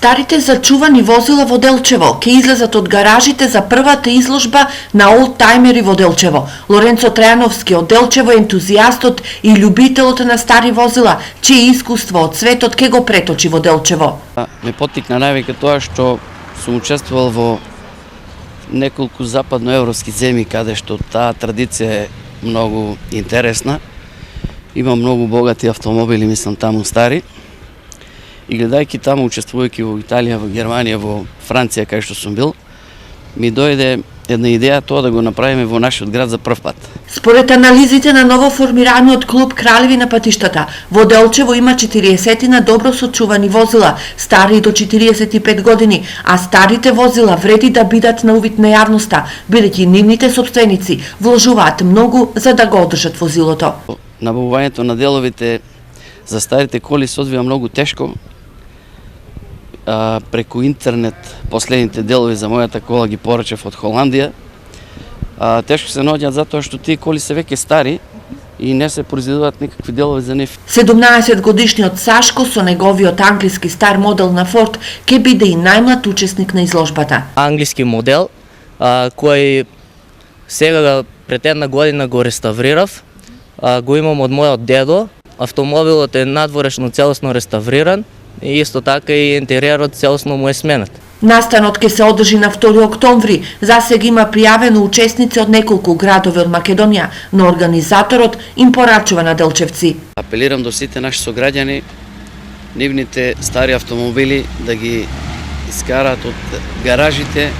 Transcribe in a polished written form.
Старите зачувани возила во Делчево ќе излезат од гаражите за првата изложба на олдтаймери во Делчево. Лоренцо Трајановски од Делчево е ентузијастот и љубителот на стари возила, чие искуство од светот ќе го преточи во Делчево. Ме поттикна највеќе тоа што сум учествувал во неколку западноевропски земји каде што таа традиција е многу интересна. Има многу богати автомобили, мислам, таму стари. И гледајќи таму, учествувајќи во Италија, во Германија, во Франција, кај што сум бил, ми дојде една идеја тоа да го направиме во нашиот град за прв пат. Според анализите на новоформираниот клуб Кралеви на патиштата, во Делчево има 40 добро сочувани возила, стари до 45 години, а старите возила вреди да бидат на увид на јавноста, бидејќи нивните сопственици вложуваат многу за да го одржат возилото. Набавувањето на деловите за старите коли се одвива многу тешко. Преку интернет последните делови за мојата кола ги порачав од Холандија. Тешко се наоѓаат затоа што тие коли се веќе стари и не се произведуваат никакви делови за нив. 17 годишниот Сашко со неговиот англиски стар модел на Форд ќе биде и најмлад учесник на изложбата. Англиски модел кој сега пред една година го реставрирав. Го имам од мојот дедо. Автомобилот е надворешно целосно реставриран и исто така и интериерот целосно му е сменет. Настанот ќе се одржи на 2 октомври. Засега има пријавено учесници од неколку градови од Македонија, но организаторот им порачува на делчевци. Апелирам до сите наши сограѓани, нивните стари автомобили да ги искараат од гаражите